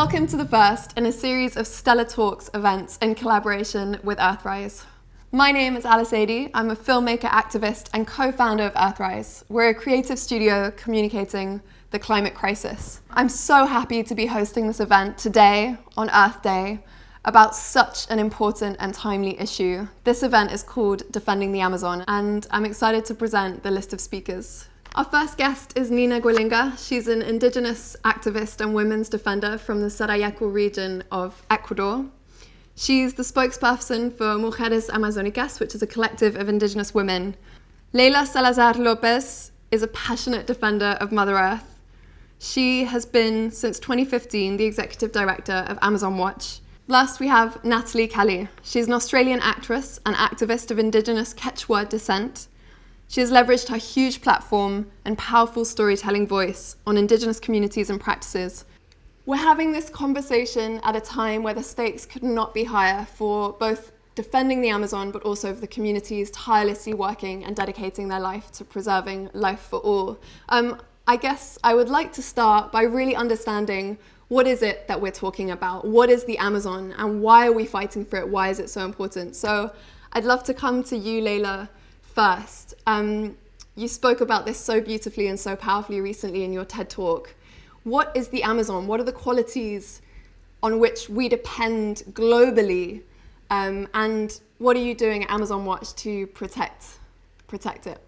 Welcome to the first in a series of Stella Talks events in collaboration with Earthrise. My name is Alice Adey. I'm a filmmaker, activist, and co-founder of Earthrise. We're a creative studio communicating the climate crisis. I'm so happy to be hosting this event today on Earth Day about such an important and timely issue. This event is called Defending the Amazon, and I'm excited to present the list of speakers. Our first guest is Nina Guilinga. She's an Indigenous activist and women's defender from the Sarayaku region of Ecuador. She's the spokesperson for Mujeres Amazónicas, which is a collective of Indigenous women. Leila Salazar Lopez is a passionate defender of Mother Earth. She has been, since 2015, the executive director of Amazon Watch. Last, we have Natalie Kelly. She's an Australian actress and activist of Indigenous Quechua descent. She has leveraged her huge platform and powerful storytelling voice on Indigenous communities and practices. We're having this conversation at a time where the stakes could not be higher for both defending the Amazon, but also for the communities tirelessly working and dedicating their life to preserving life for all. I guess I would like to start by really understanding what is it that we're talking about? What is the Amazon and why are we fighting for it? Why is it so important? So I'd love to come to you, Leila, first. You spoke about this so beautifully and so powerfully recently in your TED Talk. What is the Amazon? What are the qualities on which we depend globally? And what are you doing at Amazon Watch to protect it?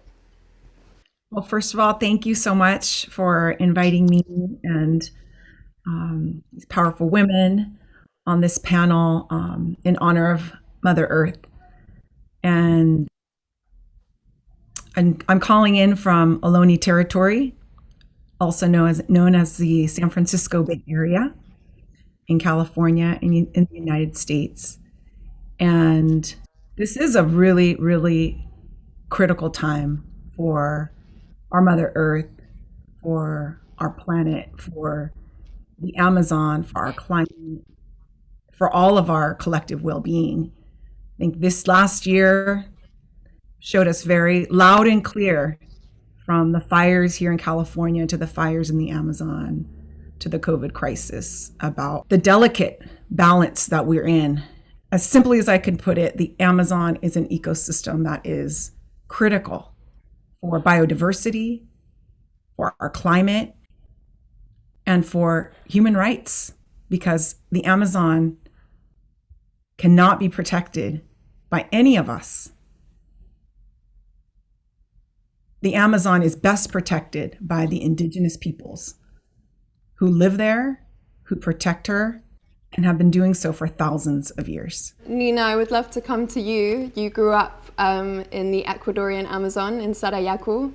Well, first of all, thank you so much for inviting me and these powerful women on this panel in honor of Mother Earth. And I'm calling in from Ohlone Territory, also known as the San Francisco Bay Area in California in the United States. And this is a really, really critical time for our Mother Earth, for our planet, for the Amazon, for our climate, for all of our collective well-being. I think this last year showed us very loud and clear, from the fires here in California to the fires in the Amazon to the COVID crisis, about the delicate balance that we're in. As simply as I could put it, the Amazon is an ecosystem that is critical for biodiversity, for our climate, and for human rights, because the Amazon cannot be protected by any of us. The Amazon is best protected by the indigenous peoples who live there, who protect her, and have been doing so for thousands of years. Nina, I would love to come to you. You grew up in the Ecuadorian Amazon, in Sarayaku,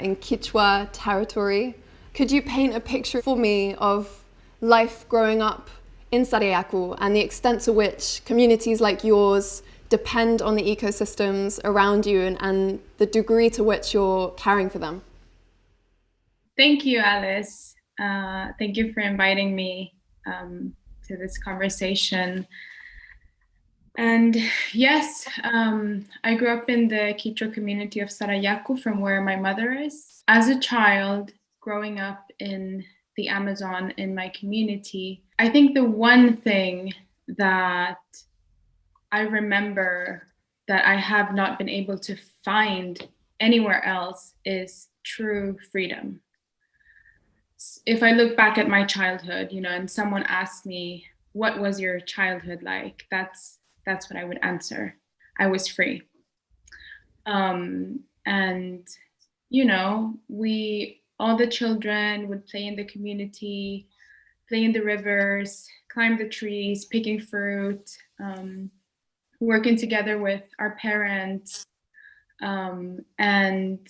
in Quechua territory. Could you paint a picture for me of life growing up in Sarayaku and the extent to which communities like yours depend on the ecosystems around you and the degree to which you're caring for them? Thank you, Alice. Thank you for inviting me to this conversation. And yes, I grew up in the Quechua community of Sarayaku, from where my mother is. As a child, growing up in the Amazon in my community, I think the one thing that I remember that I have not been able to find anywhere else is true freedom. If I look back at my childhood, and someone asked me, what was your childhood like? That's what I would answer. I was free. And, all the children would play in the community, play in the rivers, climb the trees, picking fruit, working together with our parents, and,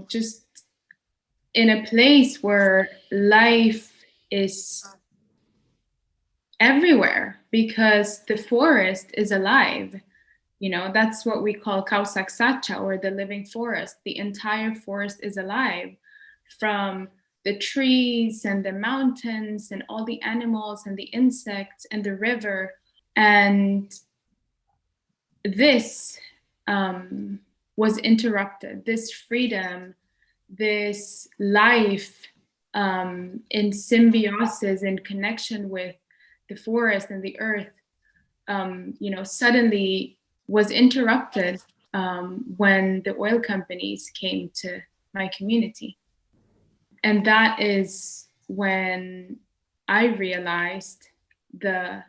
just in a place where life is everywhere because the forest is alive. That's what we call Kausaksacha, or the living forest. The entire forest is alive, from the trees and the mountains and all the animals and the insects and the river. And this was interrupted. This freedom, this life in symbiosis, in connection with the forest and the earth, suddenly was interrupted when the oil companies came to my community. And that is when I realized the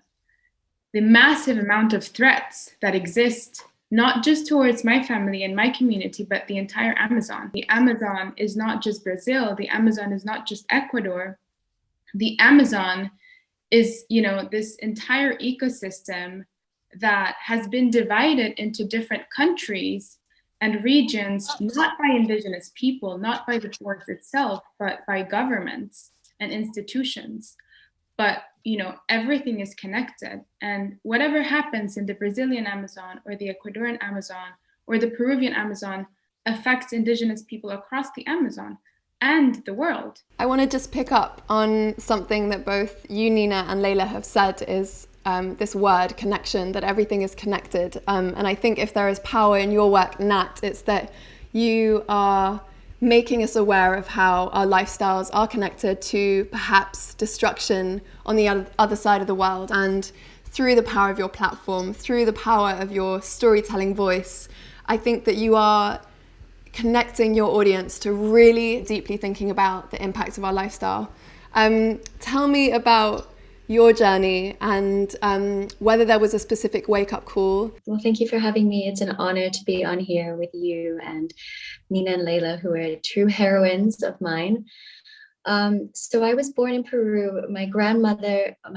massive amount of threats that exist, not just towards my family and my community, but the entire Amazon. The Amazon is not just Brazil. The Amazon is not just Ecuador. The Amazon is, this entire ecosystem that has been divided into different countries and regions, not by indigenous people, not by the forest itself, but by governments and institutions. But everything is connected, and whatever happens in the Brazilian Amazon or the Ecuadorian Amazon or the Peruvian Amazon affects indigenous people across the Amazon and the world. I want to just pick up on something that both you, Nina, and Leila have said, is this word connection, that everything is connected. And I think if there is power in your work, Nat, it's that you are making us aware of how our lifestyles are connected to perhaps destruction on the other side of the world. And through the power of your platform, through the power of your storytelling voice, I think that you are connecting your audience to really deeply thinking about the impact of our lifestyle. Tell me about your journey and whether there was a specific wake-up call. Well, thank you for having me. It's an honor to be on here with you and Nina and Leila, who are true heroines of mine. So I was born in Peru. My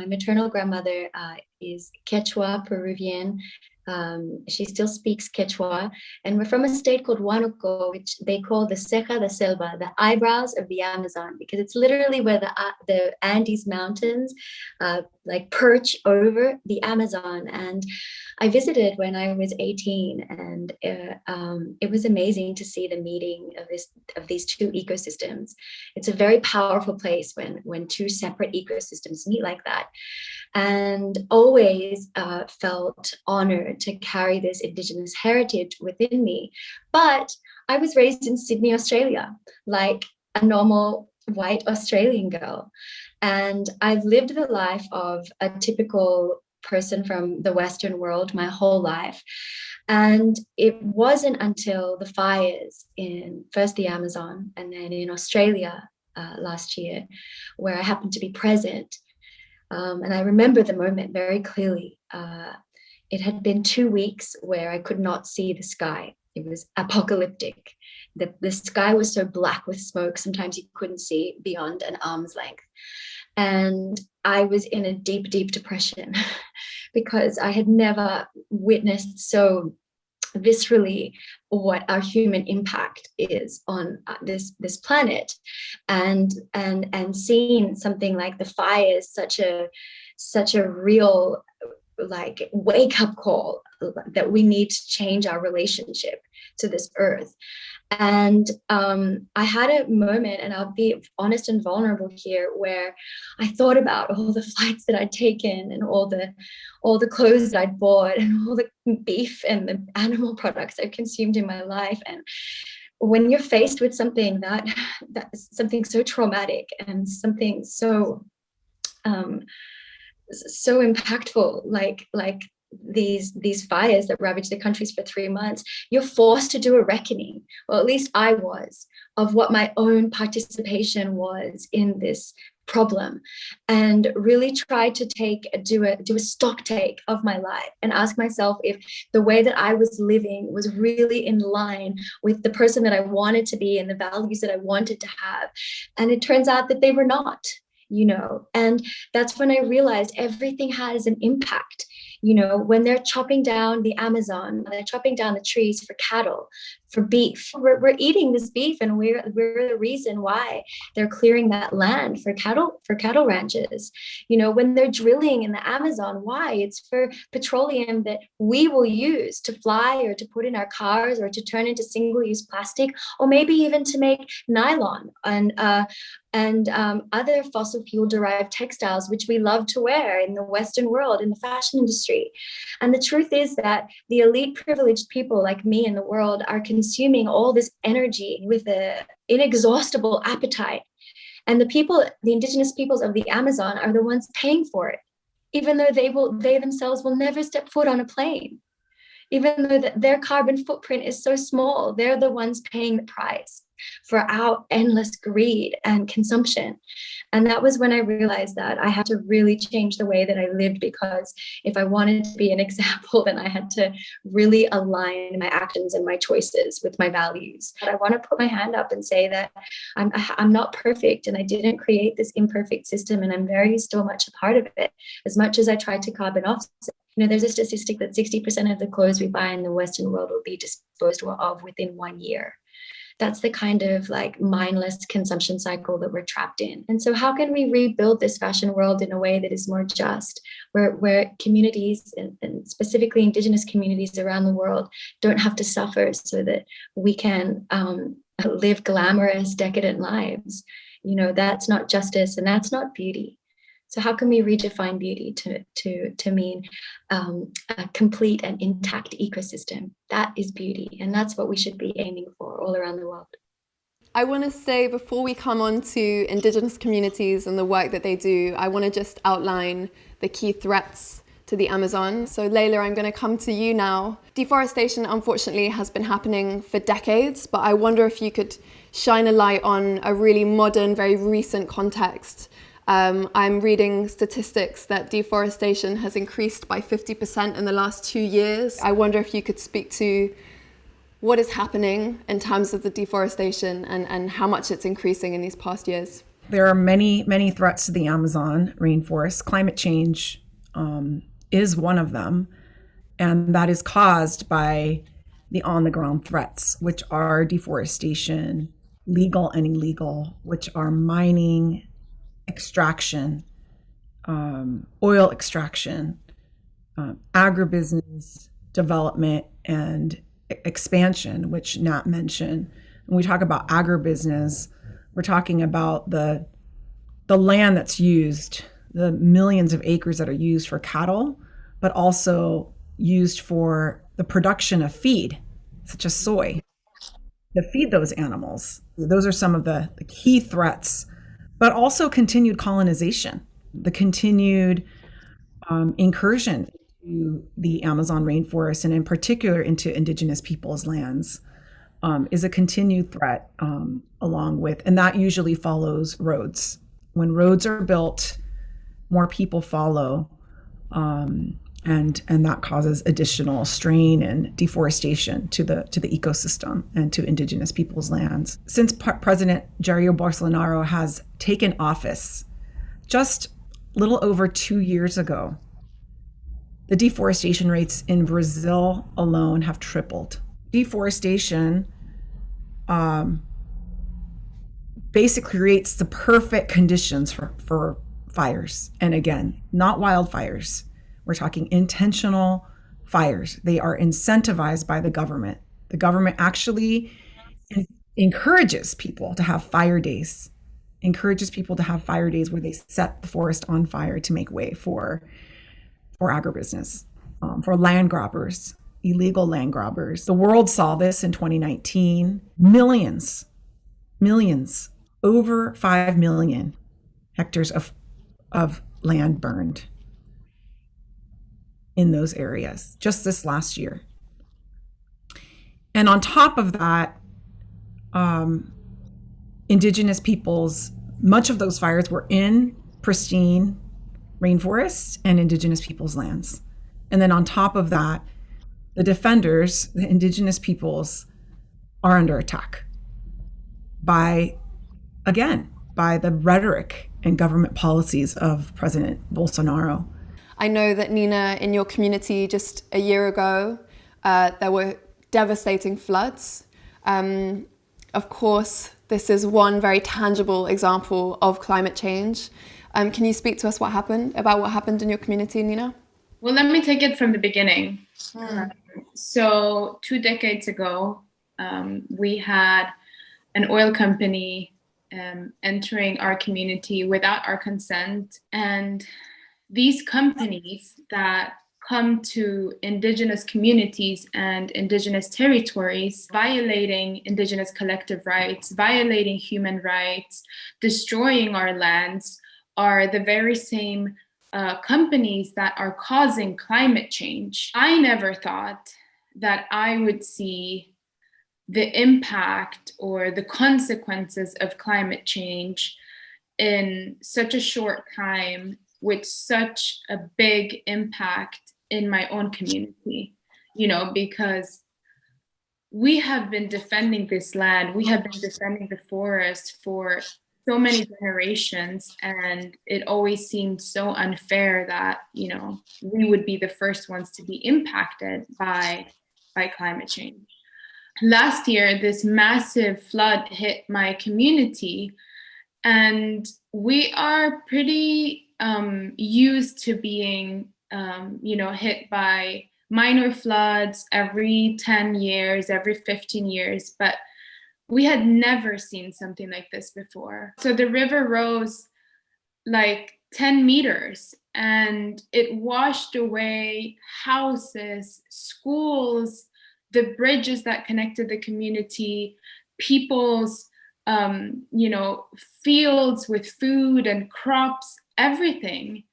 maternal grandmother is Quechua Peruvian. She still speaks Quechua, and we're from a state called Huánuco, which they call the Ceja de Selva, the eyebrows of the Amazon, because it's literally where the Andes Mountains perch over the Amazon. And I visited when I was 18, and it was amazing to see the meeting of these two ecosystems. It's a very powerful place when two separate ecosystems meet like that. And always felt honored to carry this Indigenous heritage within me. But I was raised in Sydney, Australia, like a normal white Australian girl. And I've lived the life of a typical person from the Western world my whole life. And it wasn't until the fires in first the Amazon and then in Australia last year, where I happened to be present. And I remember the moment very clearly. It had been 2 weeks where I could not see the sky. It was apocalyptic. The sky was so black with smoke, sometimes you couldn't see beyond an arm's length. And I was in a deep, deep depression because I had never witnessed so viscerally what our human impact is on this planet, and seeing something like the fires, such a real wake up call that we need to change our relationship to this earth. And I had a moment, and I'll be honest and vulnerable here, where I thought about all the flights that I'd taken and all the clothes that I'd bought and all the beef and the animal products I've consumed in my life. And when you're faced with something that's something so traumatic and something so impactful, like these fires that ravaged the countries for 3 months, you're forced to do a reckoning, well, at least I was, of what my own participation was in this problem, and really try to do a stock take of my life and ask myself if the way that I was living was really in line with the person that I wanted to be and the values that I wanted to have. And it turns out that they were not. And that's when I realized everything has an impact. When they're chopping down the Amazon, they're chopping down the trees for cattle, for beef. We're eating this beef, and we're the reason why they're clearing that land for cattle ranches. When they're drilling in the Amazon, why? It's for petroleum that we will use to fly or to put in our cars or to turn into single-use plastic, or maybe even to make nylon and other fossil fuel derived textiles, which we love to wear in the Western world, in the fashion industry. And the truth is that the elite privileged people like me in the world are consuming all this energy with an inexhaustible appetite. And the indigenous peoples of the Amazon are the ones paying for it, even though they themselves will never step foot on a plane. Even though their carbon footprint is so small, they're the ones paying the price for our endless greed and consumption. And that was when I realized that I had to really change the way that I lived, because if I wanted to be an example, then I had to really align my actions and my choices with my values. But I want to put my hand up and say that I'm not perfect, and I didn't create this imperfect system, and I'm very still much a part of it. As much as I tried to carbon offset, there's a statistic that 60% of the clothes we buy in the Western world will be disposed of within 1 year. That's the kind of like mindless consumption cycle that we're trapped in. And so how can we rebuild this fashion world in a way that is more just, where communities, and specifically Indigenous communities around the world, don't have to suffer so that we can live glamorous, decadent lives? That's not justice, and that's not beauty. So how can we redefine beauty to mean a complete and intact ecosystem? That is beauty, and that's what we should be aiming for all around the world. I want to say, before we come on to Indigenous communities and the work that they do, I want to just outline the key threats to the Amazon. So Layla, I'm going to come to you now. Deforestation, unfortunately, has been happening for decades, but I wonder if you could shine a light on a really modern, very recent context. I'm reading statistics that deforestation has increased by 50% in the last 2 years. I wonder if you could speak to what is happening in terms of the deforestation and how much it's increasing in these past years. There are many, many threats to the Amazon rainforest. Climate change is one of them, and that is caused by the on-the-ground threats, which are deforestation, legal and illegal, which are mining, extraction, oil extraction, agribusiness development, and expansion, which Nat mentioned. When we talk about agribusiness, we're talking about the land that's used, the millions of acres that are used for cattle, but also used for the production of feed, such as soy, to feed those animals. Those are some of the key threats, but also continued colonization, the continued incursion into the Amazon rainforest, and in particular into Indigenous peoples' lands, is a continued threat, along with, and that usually follows roads. When roads are built, more people follow, and that causes additional strain and deforestation to the ecosystem and to Indigenous peoples' lands. Since President Jair Bolsonaro has taken office just a little over 2 years ago, the deforestation rates in Brazil alone have tripled. Deforestation basically creates the perfect conditions for fires. And again, not wildfires. We're talking intentional fires. They are incentivized by the government. The government actually encourages people to have fire days, where they set the forest on fire to make way for agribusiness, for land grabbers, illegal land grabbers. The world saw this in 2019. Millions, over 5 million hectares of land burned in those areas just this last year. And on top of that, Indigenous peoples, much of those fires were in pristine rainforests and Indigenous peoples' lands. And then on top of that, the defenders, the Indigenous peoples, are under attack by the rhetoric and government policies of President Bolsonaro. I know that, Nina, in your community just a year ago, there were devastating floods. Of course, this is one very tangible example of climate change. Can you speak to us about what happened in your community, Nina? Well, let me take it from the beginning. So 2 decades ago, we had an oil company entering our community without our consent. And these companies that come to Indigenous communities and Indigenous territories, violating Indigenous collective rights, violating human rights, destroying our lands, are the very same companies that are causing climate change. I never thought that I would see the impact or the consequences of climate change in such a short time with such a big impact in my own community, because we have been defending this land, we have been defending the forest for so many generations, and it always seemed so unfair that, we would be the first ones to be impacted by climate change. Last year, this massive flood hit my community, and we are pretty used to being, hit by minor floods every 10 years, every 15 years, but we had never seen something like this before. So the river rose like 10 meters and it washed away houses, schools, the bridges that connected the community, people's fields with food and crops, everything.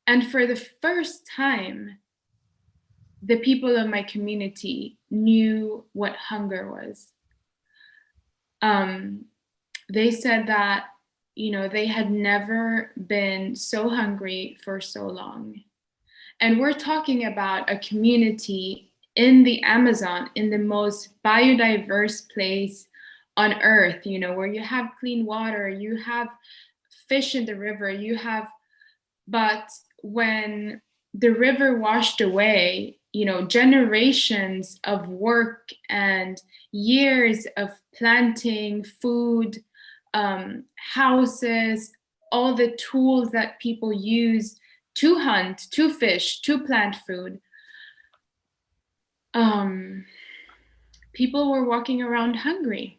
And for the first time, the people of my community knew what hunger was. They said that, they had never been so hungry for so long. And we're talking about a community in the Amazon, in the most biodiverse place on earth, where you have clean water, you have fish in the river, but when the river washed away, generations of work and years of planting food, houses, all the tools that people use to hunt, to fish, to plant food, people were walking around hungry.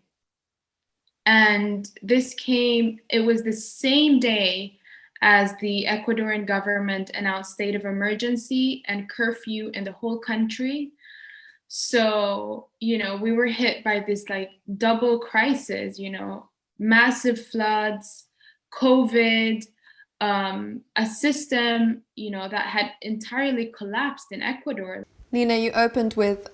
And it was the same day as the Ecuadorian government announced state of emergency and curfew in the whole country. So, we were hit by this like double crisis, massive floods, COVID, a system, that had entirely collapsed in Ecuador. Nina, you opened with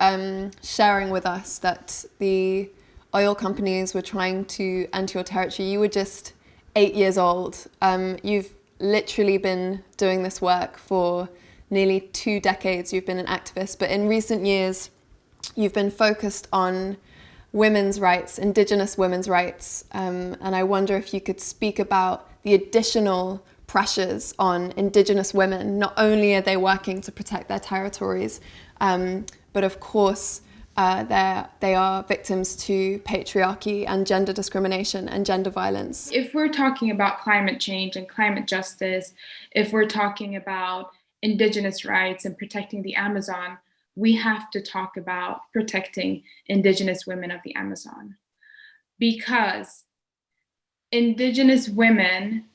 sharing with us that the oil companies were trying to enter your territory. You were just 8 years old. You've literally been doing this work for nearly 2 decades. You've been an activist, but in recent years, you've been focused on women's rights, Indigenous women's rights. And I wonder if you could speak about the additional pressures on Indigenous women. Not only are they working to protect their territories, but of course, they are victims to patriarchy and gender discrimination and gender violence. If we're talking about climate change and climate justice, if we're talking about Indigenous rights and protecting the Amazon, we have to talk about protecting Indigenous women of the Amazon. Because Indigenous women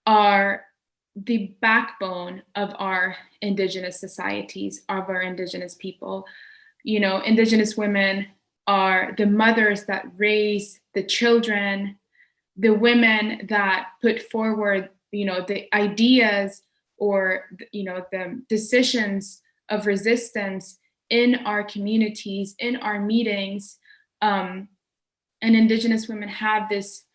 are the backbone of our Indigenous societies, of our Indigenous people. Indigenous women are the mothers that raise the children, the women that put forward, the ideas or, the decisions of resistance in our communities, in our meetings. And Indigenous women have this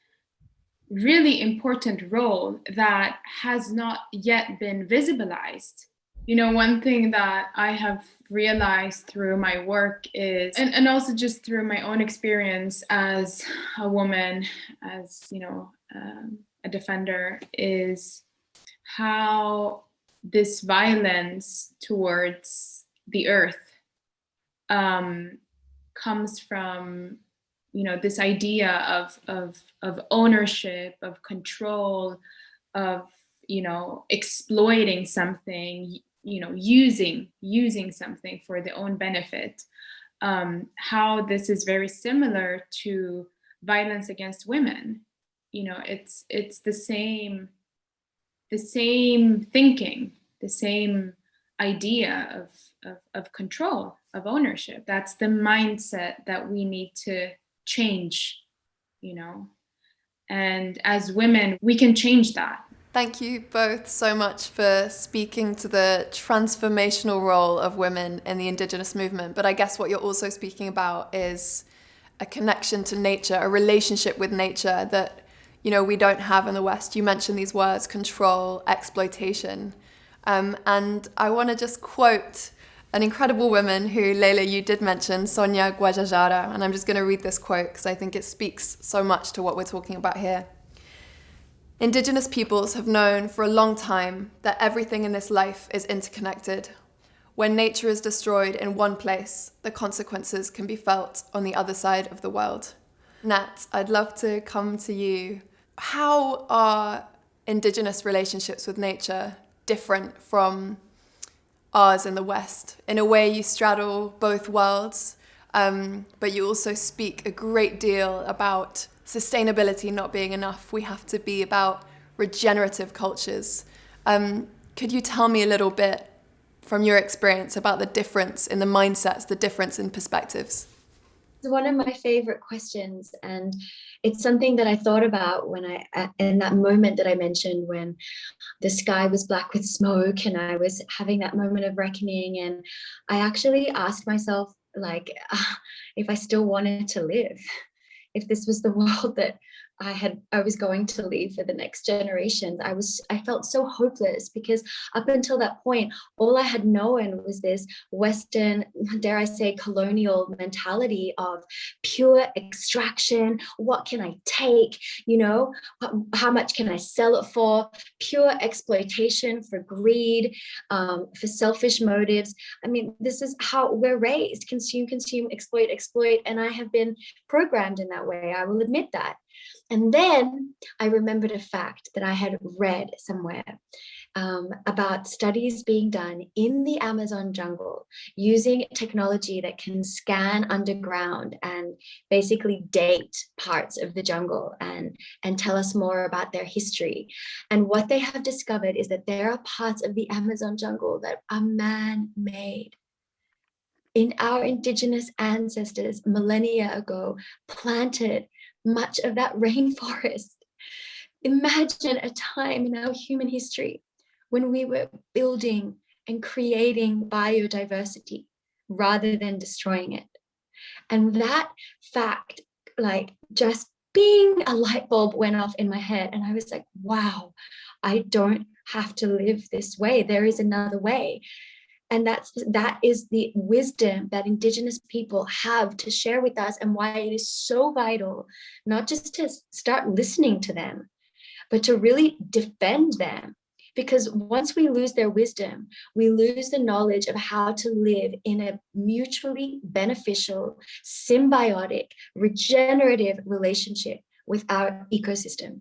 really important role that has not yet been visibilized. One thing that I have realized through my work is, and also just through my own experience as a woman, as, a defender, is how this violence towards the earth comes from, this idea of ownership, of control, of, exploiting something, using something for their own benefit. How this is very similar to violence against women. It's the same thinking, the same idea of control, of ownership. That's the mindset that we need to change, you know. And as women, we can change that. Thank you both so much for speaking to the transformational role of women in the Indigenous movement. But I guess what you're also speaking about is a connection to nature, a relationship with nature that, you know, we don't have in the West. You mentioned these words: control, exploitation. And I want to just quote an incredible woman who, Leila, you did mention, Sonia Guajajara. And I'm just going to read this quote because I think it speaks so much to what we're talking about here. Indigenous peoples have known for a long time that everything in this life is interconnected. When nature is destroyed in one place, the consequences can be felt on the other side of the world. Nat, I'd love to come to you. How are Indigenous relationships with nature different from ours in the West? In a way, you straddle both worlds, but you also speak a great deal about sustainability not being enough. We have to be about regenerative cultures. Could you tell me a little bit from your experience about the difference in the mindsets, the difference in perspectives? It's one of my favorite questions, and it's something that I thought about when in that moment that I mentioned, when the sky was black with smoke and I was having that moment of reckoning, and I actually asked myself, like, if I still wanted to live, if this was the world that I was going to leave for the next generations. I felt so hopeless, because up until that point, all I had known was this Western, dare I say, colonial mentality of pure extraction. What can I take? You know, how much can I sell it for? Pure exploitation for greed, for selfish motives. I mean, this is how we're raised: consume, consume, exploit, exploit. And I have been programmed in that way. I will admit that. And then I remembered a fact that I had read somewhere about studies being done in the Amazon jungle using technology that can scan underground and basically date parts of the jungle and tell us more about their history. And what they have discovered is that there are parts of the Amazon jungle that are man-made. In our Indigenous ancestors millennia ago planted much of that rainforest. Imagine a time in our human history when we were building and creating biodiversity rather than destroying it. And that fact, like, just being a light bulb went off in my head, and I was like, wow, I don't have to live this way. There is another way. And that is the wisdom that Indigenous people have to share with us, and why it is so vital, not just to start listening to them, but to really defend them. Because once we lose their wisdom, we lose the knowledge of how to live in a mutually beneficial, symbiotic, regenerative relationship with our ecosystem.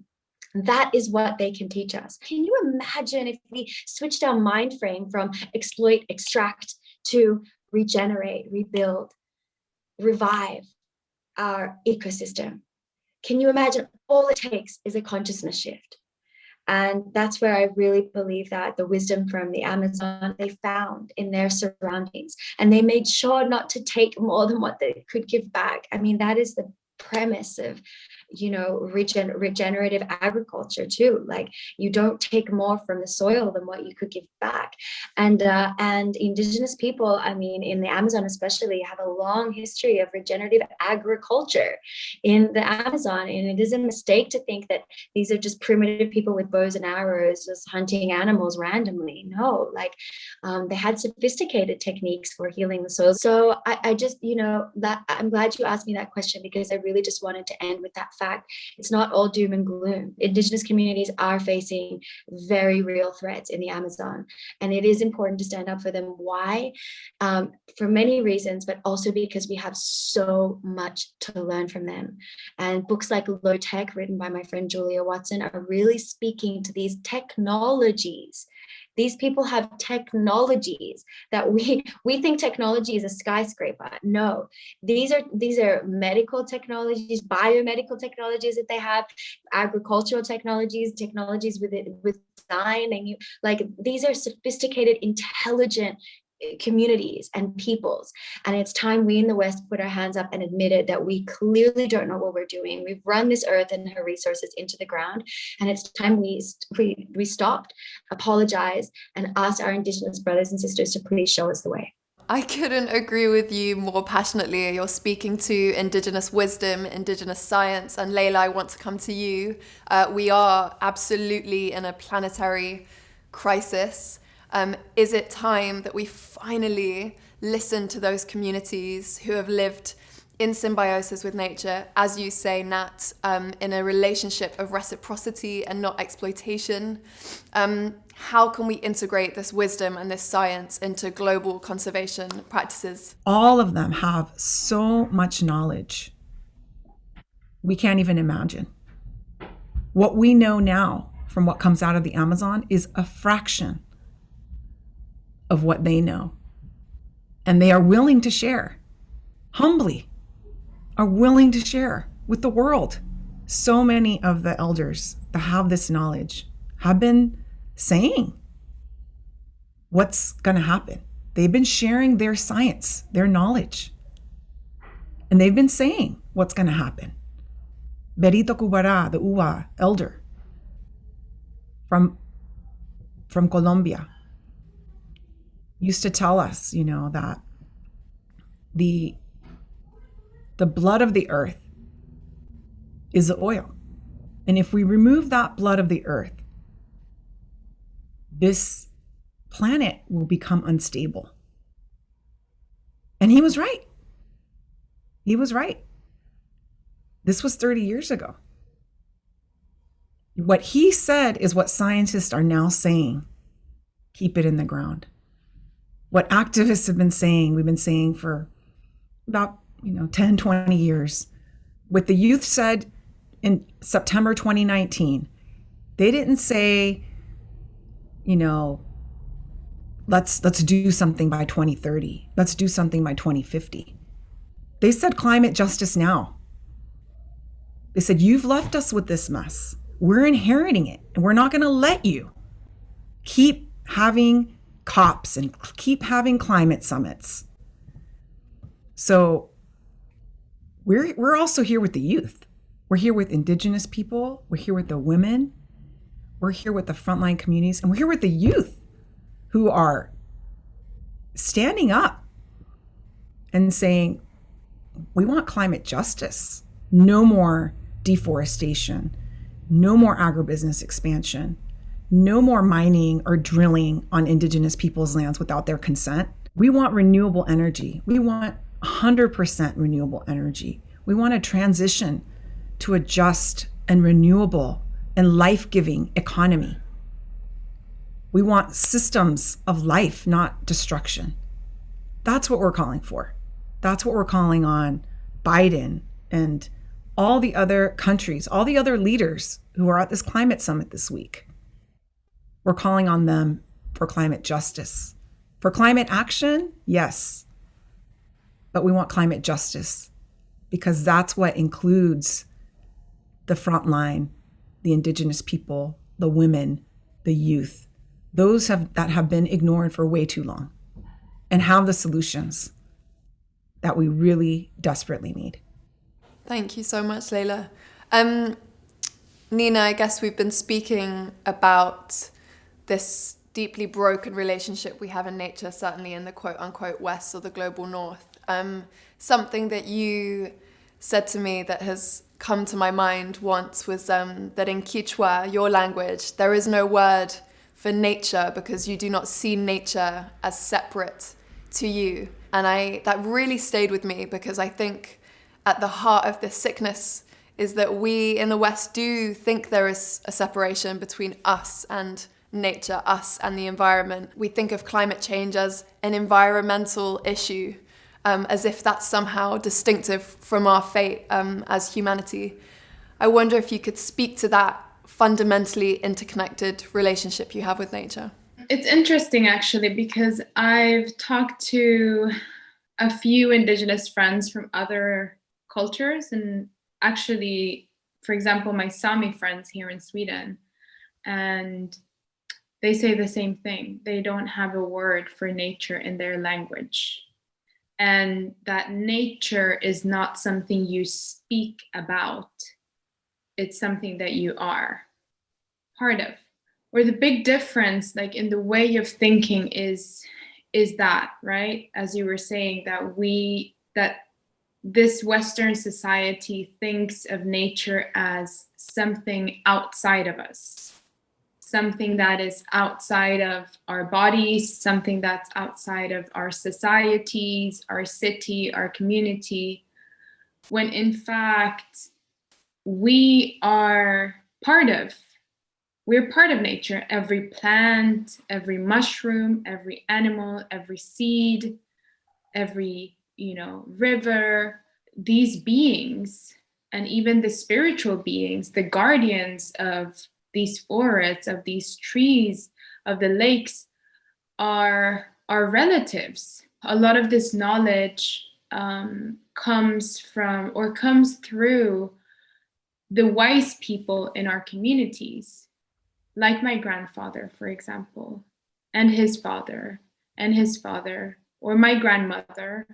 That is what they can teach us. Can you imagine if we switched our mind frame from exploit, extract to regenerate, rebuild, revive our ecosystem? Can you imagine? All it takes is a consciousness shift. And that's where I really believe that the wisdom from the Amazon they found in their surroundings, and they made sure not to take more than what they could give back. I mean, that is the premise of, you know, regenerative agriculture too. Like, you don't take more from the soil than what you could give back. And Indigenous people, I mean, in the Amazon especially, have a long history of regenerative agriculture in the Amazon. And it is a mistake to think that these are just primitive people with bows and arrows just hunting animals randomly. No, like, they had sophisticated techniques for healing the soil. So I just, you know, that I'm glad you asked me that question, because I really just wanted to end with that fact. It's not all doom and gloom. Indigenous communities are facing very real threats in the Amazon, and it is important to stand up for them. Why? For many reasons, but also because we have so much to learn from them. And books like Low Tech, written by my friend Julia Watson, are really speaking to these technologies These people have technologies that we think technology is a skyscraper. No, these are medical technologies, biomedical technologies that they have, agricultural technologies with design, and these are sophisticated, intelligent communities and peoples. And it's time we in the West put our hands up and admitted that we clearly don't know what we're doing. We've run this earth and her resources into the ground, and it's time we stopped, apologize, and asked our Indigenous brothers and sisters to please show us the way. I couldn't agree with you more passionately. You're speaking to Indigenous wisdom, Indigenous science, and Layla, I want to come to you. We are absolutely in a planetary crisis. Is it time that we finally listen to those communities who have lived in symbiosis with nature, as you say, Nat, in a relationship of reciprocity and not exploitation? How can we integrate this wisdom and this science into global conservation practices? All of them have so much knowledge we can't even imagine. What we know now from what comes out of the Amazon is a fraction of what they know. And they are willing to share, humbly, are willing to share with the world. So many of the elders that have this knowledge have been saying what's going to happen. They've been sharing their science, their knowledge. And they've been saying what's going to happen. Berito Kubara, the Uwa elder from Colombia, used to tell us, that the blood of the earth is the oil. And if we remove that blood of the earth, this planet will become unstable. And he was right. He was right. This was 30 years ago. What he said is what scientists are now saying. Keep it in the ground. What activists have been saying, we've been saying for about 10, 20 years. What the youth said in September 2019, they didn't say, let's do something by 2030. Let's do something by 2050. They said climate justice now. They said, you've left us with this mess. We're inheriting it, and we're not going to let you keep having COPs and keep having climate summits. So we're also here with the youth. We're here with Indigenous people. We're here with the women. We're here with the frontline communities, and we're here with the youth who are standing up and saying, we want climate justice. No more deforestation. No more agribusiness expansion. No more mining or drilling on Indigenous people's lands without their consent. We want renewable energy. We want 100% renewable energy. We want a transition to a just and renewable and life-giving economy. We want systems of life, not destruction. That's what we're calling for. That's what we're calling on Biden and all the other countries, all the other leaders who are at this climate summit this week. We're calling on them for climate justice. For climate action, yes. But we want climate justice because that's what includes the front line, the Indigenous people, the women, the youth, those that have been ignored for way too long and have the solutions that we really desperately need. Thank you so much, Layla. Nina, I guess we've been speaking about this deeply broken relationship we have in nature, certainly in the quote-unquote West or the global North. Something that you said to me that has come to my mind once was that in Quechua, your language, there is no word for nature because you do not see nature as separate to you. And that really stayed with me because I think at the heart of this sickness is that we in the West do think there is a separation between us and nature, us and the environment. We think of climate change as an environmental issue, as if that's somehow distinctive from our fate as humanity. I wonder if you could speak to that fundamentally interconnected relationship you have with nature. It's interesting actually, because I've talked to a few Indigenous friends from other cultures, and actually, for example, my Sami friends here in Sweden, and they say the same thing. They don't have a word for nature in their language, and that nature is not something you speak about. It's something that you are part of. Or the big difference, like in the way of thinking, is that, right? As you were saying, that this Western society thinks of nature as something outside of us, something that is outside of our bodies, something that's outside of our societies, our city, our community, when in fact we're part of nature. Every plant, every mushroom, every animal, every seed, every, river, these beings, and even the spiritual beings, the guardians of these forests, of these trees, of the lakes, are our relatives. A lot of this knowledge comes through the wise people in our communities, like my grandfather, for example, and his father, or my grandmother.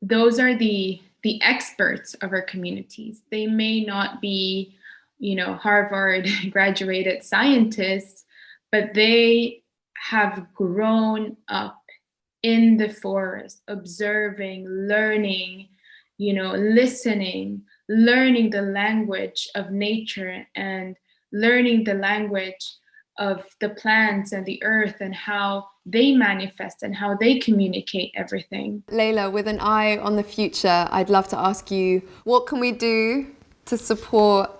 Those are the experts of our communities. They may not be, Harvard graduated scientists, but they have grown up in the forest, observing, learning, listening, learning the language of nature, and learning the language of the plants and the earth, and how they manifest and how they communicate everything. Layla, with an eye on the future, I'd love to ask you, what can we do to support,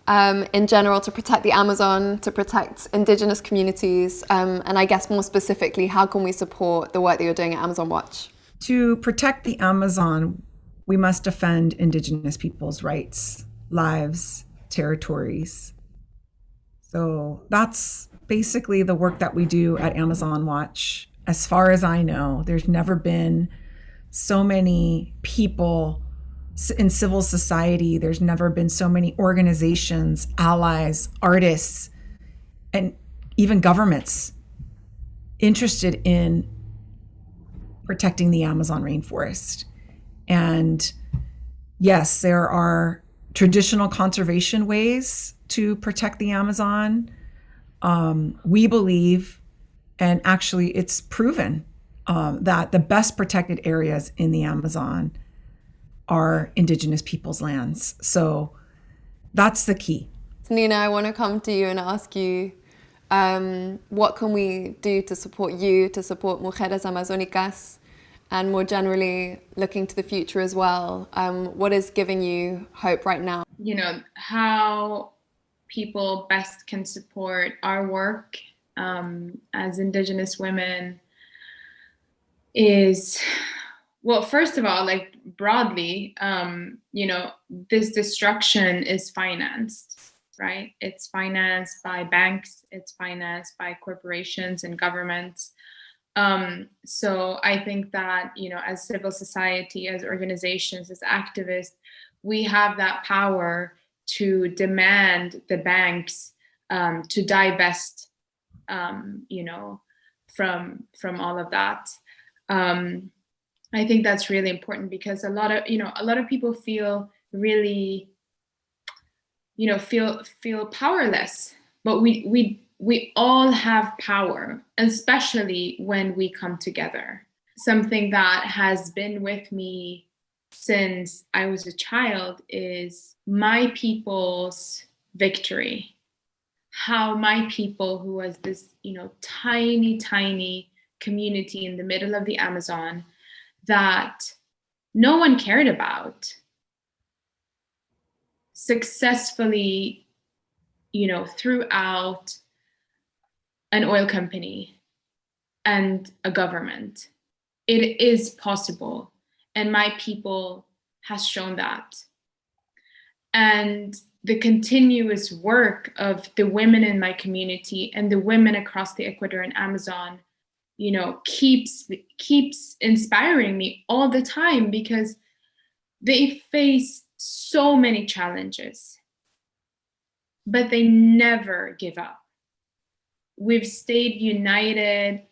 in general, to protect the Amazon, to protect Indigenous communities, and I guess more specifically, how can we support the work that you're doing at Amazon Watch? To protect the Amazon, we must defend Indigenous people's rights, lives, territories. So that's basically the work that we do at Amazon Watch. As far as I know, there's never been so many people in civil society. There's never been so many organizations, allies, artists, and even governments interested in protecting the Amazon rainforest. And yes, there are traditional conservation ways to protect the Amazon. We believe, and actually it's proven, that the best protected areas in the Amazon are Indigenous people's lands. So that's the key. Nina, I want to come to you and ask you, what can we do to support you, to support Mujeres Amazónicas, and more generally looking to the future as well? What is giving you hope right now? How people best can support our work as Indigenous women is, well, first of all, like broadly, this destruction is financed, right? It's financed by banks, it's financed by corporations and governments. So I think that, as civil society, as organizations, as activists, we have that power to demand the banks to divest, from all of that. I think that's really important, because a lot of people feel really, feel powerless, but we all have power, especially when we come together. Something that has been with me since I was a child is my people's victory. How my people, who was this, tiny, tiny community in the middle of the Amazon that no one cared about, successfully, throughout an oil company and a government. It is possible. And my people has shown that. And the continuous work of the women in my community and the women across the Ecuador and Amazon, you know, keeps inspiring me all the time, because they face so many challenges, but they never give up. We've stayed united,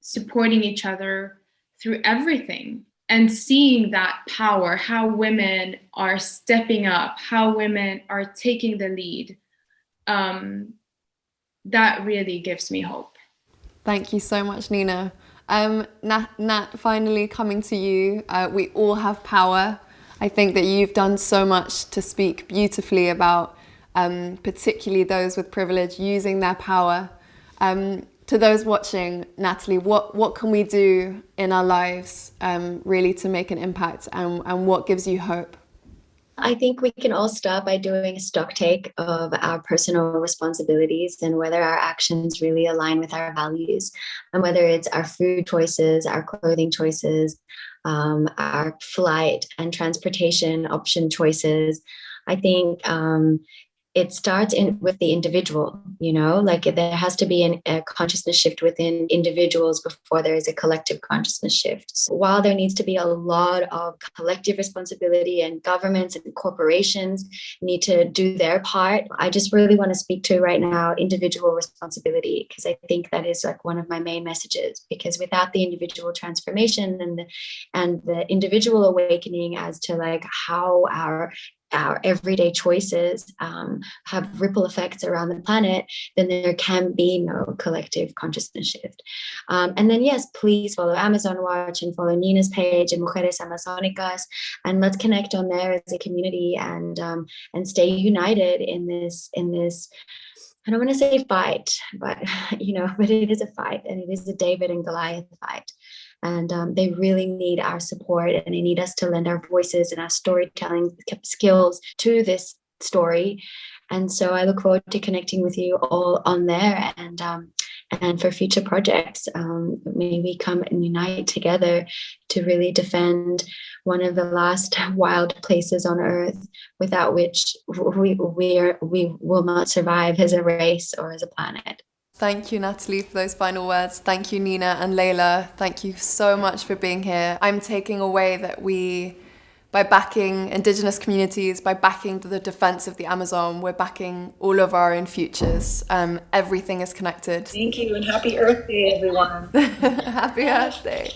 supporting each other through everything, and seeing that power, how women are stepping up, how women are taking the lead, that really gives me hope. Thank you so much, Nina. Nat, finally coming to you. We all have power. I think that you've done so much to speak beautifully about particularly those with privilege using their power. To those watching, Natalie, what can we do in our lives really to make an impact, and what gives you hope? I think we can all start by doing a stock take of our personal responsibilities and whether our actions really align with our values, and whether it's our food choices, our clothing choices, our flight and transportation option choices. I think it starts with the individual, you know, like there has to be a consciousness shift within individuals before there is a collective consciousness shift. So while there needs to be a lot of collective responsibility, and governments and corporations need to do their part, I just really want to speak to right now individual responsibility, because I think that is like one of my main messages, because without the individual transformation and the individual awakening as to like how our everyday choices have ripple effects around the planet, then there can be no collective consciousness shift. And then, yes, please follow Amazon Watch and follow Nina's page and Mujeres Amazónicas, and let's connect on there as a community and stay united in this. I don't want to say fight, but but it is a fight, and it is a David and Goliath fight. And they really need our support, and they need us to lend our voices and our storytelling skills to this story. And so I look forward to connecting with you all on there, and for future projects, may we come and unite together to really defend one of the last wild places on Earth, without which we will not survive as a race or as a planet. Thank you, Natalie, for those final words. Thank you, Nina and Layla. Thank you so much for being here. I'm taking away that by backing Indigenous communities, by backing the defense of the Amazon, we're backing all of our own futures. Everything is connected. Thank you, and happy Earth Day, everyone. Happy Earth Day.